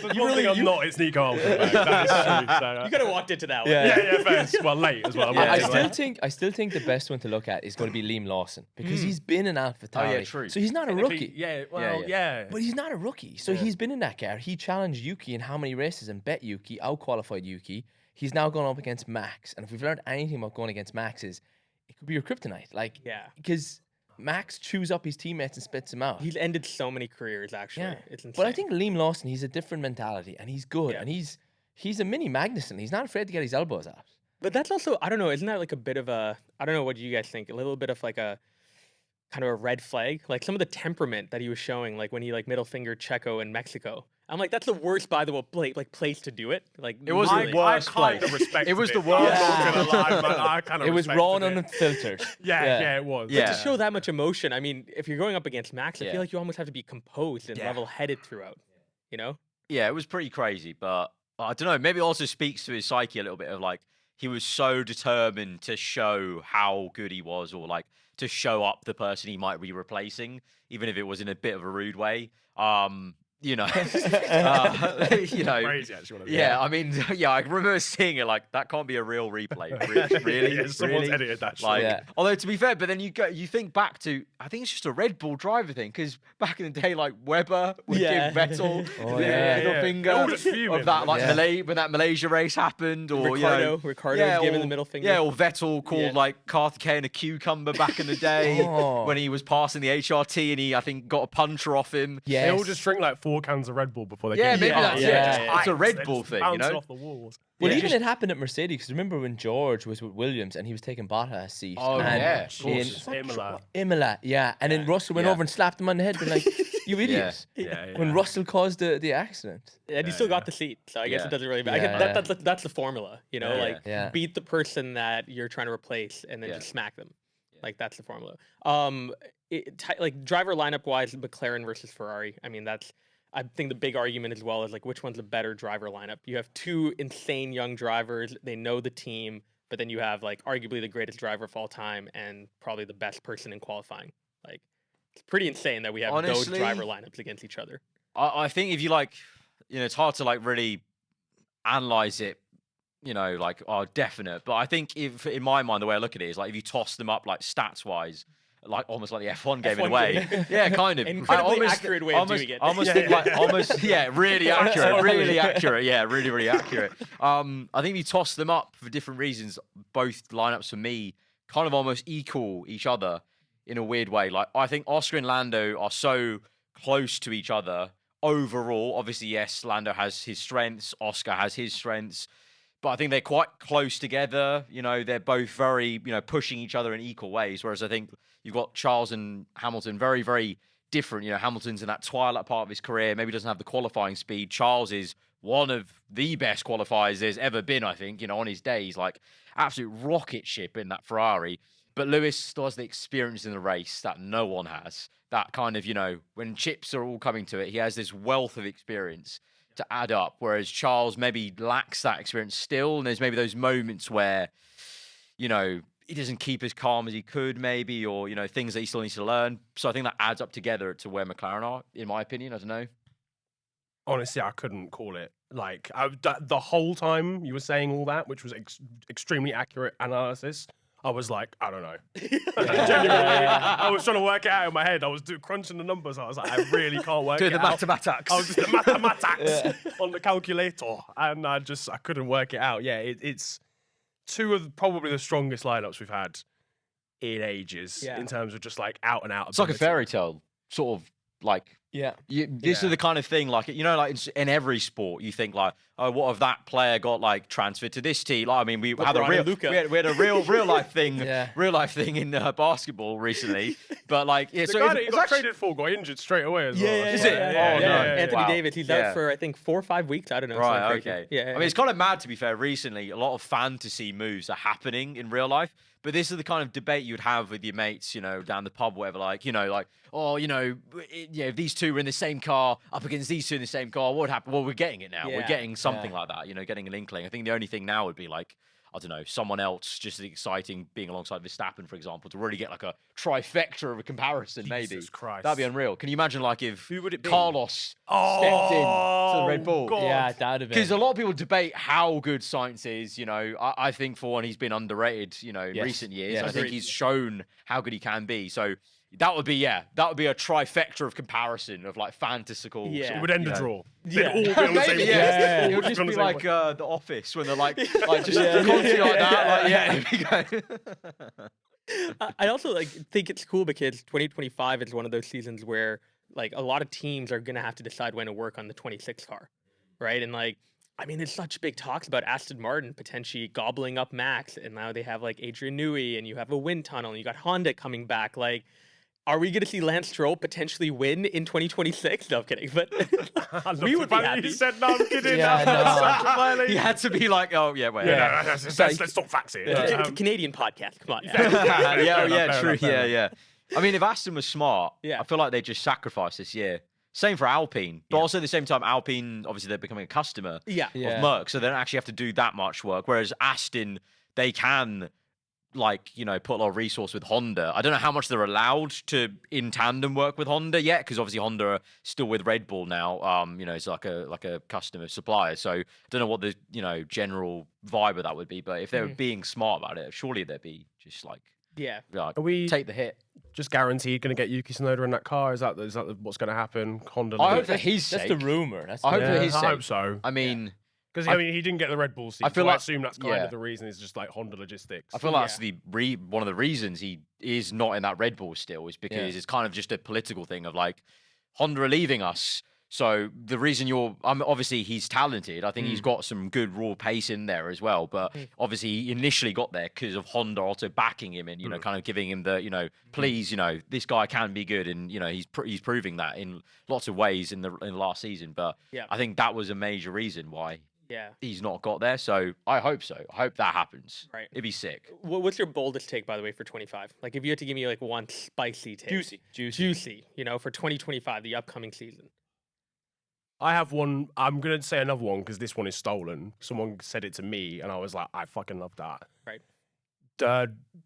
I'm not. It's Nico Hulkenberg. That is true. So, You could have walked into that one. yeah, fair. Well, late as well. I Imagine, still think the best one to look at is going to be Liam Lawson because he's been in AlphaTauri. true. So he's not a rookie. Yeah. But he's not a rookie. So he's been in that car. He challenged Yuki in how many races and bet Yuki, out-qualified Yuki. He's now gone up against Max. And if we've learned anything about going against Max is it could be your kryptonite. Like, because Max chews up his teammates and spits them out. He's ended so many careers, actually. Yeah. It's insane. But I think Liam Lawson, he's a different mentality and he's good. And he's a mini Magnussen. He's not afraid to get his elbows out. But that's also, I don't know, isn't that like a bit of a, I don't know what you guys think, a little bit of like a kind of a red flag? Like some of the temperament that he was showing, like when he like middle fingered Checo in Mexico. I'm like, that's the worst, by the way, like place to do it. Like It was really. the worst I kind place. of respected It was the I'm worst. not gonna lie, man. I kind of It was raw and respected it. unfiltered. Yeah, it was. Yeah. To show that much emotion, I mean, if you're going up against Max, I Yeah. feel like you almost have to be composed and Yeah. level-headed throughout, you know? Yeah, it was pretty crazy, but I don't know. Maybe it also speaks to his psyche a little bit of like he was so determined to show how good he was, or like to show up the person he might be replacing, even if it was in a bit of a rude way. You know, you know, Crazy, actually. What yeah. I mean, yeah, I remember seeing it like that can't be a real replay. Really, Yeah, someone's really? edited that shit. Like, Yeah. although to be fair, but then you think back to, I think it's just a Red Bull driver thing, because back in the day, like Webber would Yeah. give Vettel Oh, the yeah. middle Yeah. finger They're all just fuming. of that, like Yeah. when that Malaysia race happened, or Ricardo's yeah, giving or- the middle finger. Yeah, or Vettel called Yeah. like Karthikeyan a cucumber back in the day Oh. when he was passing the HRT and he, I think, got a puncher off him. Yes. They all just drink like 4 cans of Red Bull before they Yeah, get maybe in the that's car. it. Yeah, It's a Red They're Bull just thing, you bouncing know? off the walls. Well, Yeah. even it happened at Mercedes. Because remember when George was with Williams and he was taking Bottas' seat? Oh, and yeah, Of course, in Imola. Imola, yeah. And then Russell went Yeah. over and slapped him on the head, being like, "You idiot!" Yeah. When Russell caused the accident. And he still got the seat, so I guess Yeah. it doesn't really Yeah. matter. That's the formula, you know, Yeah. like Yeah. beat the person that you're trying to replace and then Yeah. just smack them. Like that's the formula. Like driver lineup wise, McLaren versus Ferrari. I mean, I think the big argument as well is like which one's a better driver lineup. You have two insane young drivers. They know the team, but then you have like arguably the greatest driver of all time and probably the best person in qualifying. Like it's pretty insane that we have those Honestly, driver lineups against each other. I think if you like, you know, it's hard to like really analyze it, you know, like definite. But I think if in my mind the way I look at it is like if you toss them up like stats wise, like almost like the F1 game in a F1 way. game. Yeah, kind of. Incredibly accurate way of doing it. Almost think like really accurate, really accurate. Yeah, really accurate. I think if you toss them up for different reasons, both lineups for me kind of almost equal each other in a weird way. Like I think Oscar and Lando are so close to each other overall. Obviously, yes, Lando has his strengths, Oscar has his strengths. But I think they're quite close together. You know, they're both very, you know, pushing each other in equal ways. Whereas I think you've got Charles and Hamilton very, very different. You know, Hamilton's in that twilight part of his career, maybe doesn't have the qualifying speed. Charles is one of the best qualifiers there's ever been, I think, you know, on his days, like absolute rocket ship in that Ferrari. But Lewis still has the experience in the race that no one has. That kind of, you know, when chips are all coming to it, he has this wealth of experience to add up, whereas Charles maybe lacks that experience still, and there's maybe those moments where, you know, he doesn't keep as calm as he could maybe, or, you know, things that he still needs to learn. So I think that adds up together to where McLaren are, in my opinion. I don't know. Honestly, I couldn't call it. Like the whole time you were saying all that, which was extremely accurate analysis, I was like, I don't know. Genuinely, I was trying to work it out in my head. I was crunching the numbers. I was like, I really can't work Doing it the out. mathematics. I was just the mathematics on the calculator, and I couldn't work it out. Yeah, it's two of probably the strongest lineups we've had in ages in terms of just like out and out. It's like a fairy tale, sort of like. This is the kind of thing, like, you know, like in every sport, you think like, oh, what if that player got like transferred to this team? Like, I mean, we had a real life thing, in basketball recently. But like, the guy that he got traded for got injured straight away as well. Anthony Davis, he's out for I think 4 or 5 weeks. I don't know. Right. Okay. Yeah. I mean, it's kind of mad, to be fair. Recently, a lot of fantasy moves are happening in real life. But this is the kind of debate you'd have with your mates, you know, down the pub, whatever. Like, you know, like, oh, you know, if these two were in the same car up against these two in the same car, what would happen? Well, we're getting it now. We're getting something like that, you know, getting an inkling. I think the only thing now would be like, I don't know, someone else just as exciting being alongside Verstappen, for example, to really get like a trifecta of a comparison, maybe. Jesus Christ. That'd be unreal. Can you imagine like if Who would it be? Carlos stepped in to the Red Bull? God. Yeah, that would have been. Because a lot of people debate how good Sainz is. You know, I think for one, he's been underrated, you know, in recent years. I think he's shown how good he can be. So that would be a trifecta of comparison of like fantastical. It would end the draw. Yeah. They'd all be on the same It would just be like The Office when they're like just constantly like that. Like, here we go. I also like think it's cool because 2025 is one of those seasons where like a lot of teams are gonna have to decide when to work on the 26 car, right? And like, I mean, there's such big talks about Aston Martin potentially gobbling up Max, and now they have like Adrian Newey, and you have a wind tunnel, and you got Honda coming back. Like, are we gonna see Lance Stroll potentially win in 2026? No, I'm kidding, but we would be happy. He said, no, I'm kidding. He had to be like, oh yeah, wait. Let's talk facts here. It's a Canadian podcast. Come on. True. Yeah. I mean, if Aston was smart, I feel like they just sacrificed this year. Same for Alpine, but also at the same time, Alpine, obviously, they're becoming a customer of Merc, so they don't actually have to do that much work. Whereas Aston, they can, like, you know, put a lot of resource with Honda. I don't know how much they're allowed to in tandem work with Honda yet, because obviously Honda are still with Red Bull now. You know, it's like a customer supplier. So I don't know what the, you know, general vibe of that would be. But if they were being smart about it, surely they'd be just like, Are we take the hit. just guaranteed going to get Yuki Tsunoda in that car? Is that what's going to happen? Honda. I hope for his sake. That's the rumor. I hope for his sake. I hope so. I mean, because I mean, he didn't get the Red Bull seat. I feel so like- I assume that's kind of the reason. Is just like Honda logistics. I feel like that's one of the reasons he is not in that Red Bull still is because it's kind of just a political thing of like, Honda are leaving us. So the reason obviously he's talented. I think he's got some good raw pace in there as well. But obviously he initially got there because of Honda also backing him and, you know, kind of giving him the, you know, please, you know, this guy can be good. And, you know, he's proving that in lots of ways in the last season. But I think that was a major reason why he's not got there. So I hope so. I hope that happens. Right. It'd be sick. What's your boldest take, by the way, for 25? Like, if you had to give me like one spicy take. Juicy, you know, for 2025, the upcoming season. I have one. I'm going to say another one because this one is stolen. Someone said it to me, and I was like, I fucking love that. Right.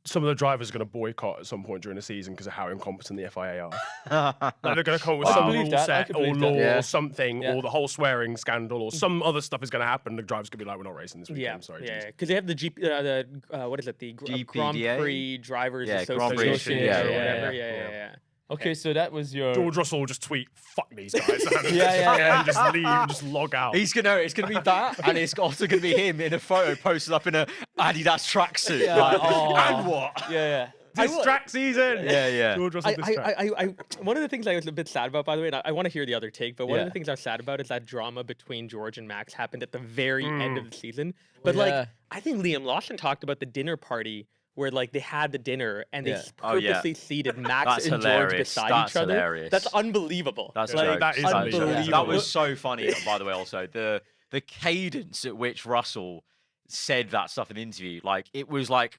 Some of the drivers are going to boycott at some point during the season because of how incompetent the FIA are. Like they're going to come up with some rule set or law or something, or the whole swearing scandal, or some other stuff is going to happen. The drivers could be like, we're not racing this weekend. I'm sorry. Because they have the what is it? The Grand Prix Drivers Grand Prix Association or whatever. Yeah. Okay, so that was your. George Russell will just tweet, "Fuck these guys," and just leave, and just log out. It's gonna be that, and it's also gonna be him in a photo posted up in a Adidas tracksuit. And what? Yeah. This track season. Yeah. George Russell diss track. One of the things I was a bit sad about, by the way, and I want to hear the other take, but one of the things I was sad about is that drama between George and Max happened at the very end of the season. But like, I think Liam Lawson talked about the dinner party where like they had the dinner and they purposely seated Max and George beside each other. Hilarious. That's unbelievable. That's like, that is unbelievable. That was so funny, by the way. Also, the cadence at which Russell said that stuff in the interview, like it was like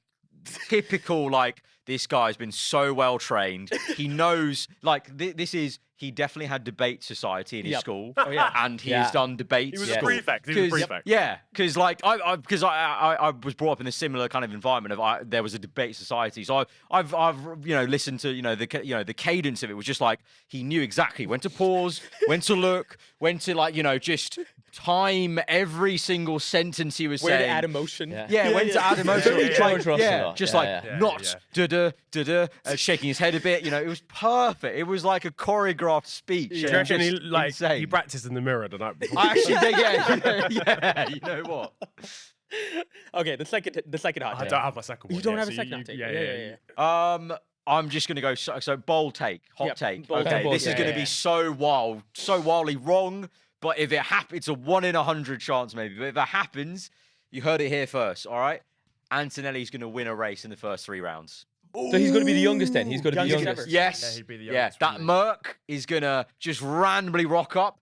typical like this guy's been so well trained. He knows, like, he definitely had debate society in his school. Oh, yeah. And he has done debates. He was a prefect. He was a prefect. Yeah, because like I was brought up in a similar kind of environment of there was a debate society, so I've listened to the cadence of it was just like he knew exactly when to pause, when to look, when to just time every single sentence he was Where saying. to add emotion. When to add emotion. Shaking his head a bit. It was perfect. It was like a choreographed speech. Do you reckon he practiced in the mirror the night before? I actually think, yeah. You know what? Okay, the second hot I take. don't have my second one. You don't yet, have a so second hot take. Yeah. I'm just gonna go so bold take, hot take. bold Okay, take. this is gonna be so wild, so wildly wrong. But if it happens, it's a 1 in 100 chance maybe. But if it happens, you heard it here first. All right, Antonelli's gonna win a race in the first 3 rounds. So he's going to be the youngest then. He's going to be the Youngest youngest. ever. Yes. Yeah, he'd be the youngest, that wouldn't he? Merc is gonna just randomly rock up,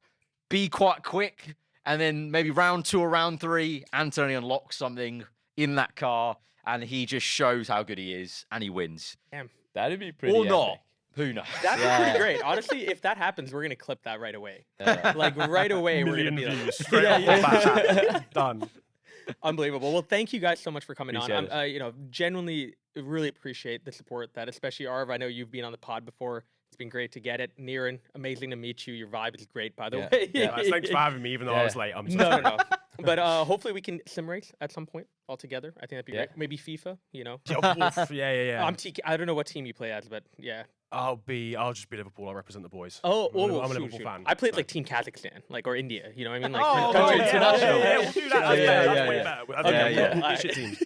be quite quick, and then maybe round 2 or round 3, Antonelli unlocks something in that car, and he just shows how good he is, and he wins. Damn. That'd be pretty Or epic. not. Who knows? That'd be pretty great. Honestly, if that happens, we're gonna clip that right away. Like right away, we're gonna Million be like, views straight off the bat. Done. unbelievable. Well, thank you guys so much for coming Appreciate on. Genuinely really appreciate the support that, especially Aarav. I know you've been on the pod before. It's been great to get it. Niran, amazing to meet you. Your vibe is great, by the way. Thanks for having me, even though I was late. I'm sorry. No. But hopefully we can sim race at some point all together. I think that'd be great. Maybe FIFA, Yeah. I'm TK. I don't know what team you play as, but yeah. I'll just be Liverpool. I represent the boys. I'm a Liverpool fan. I played like Team Kazakhstan, or India. You know what I mean? Like international. Yeah, we'll do that. That's way better. Yeah. Shit teams.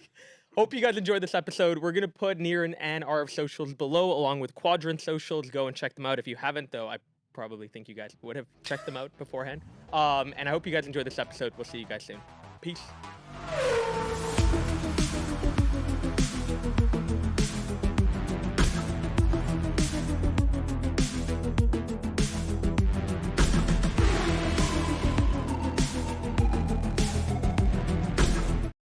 Hope you guys enjoyed this episode. We're going to put Niran and Aarav socials below, along with Quadrant socials. Go and check them out. If you haven't, though, I probably think you guys would have checked them out beforehand. And I hope you guys enjoyed this episode. We'll see you guys soon. Peace.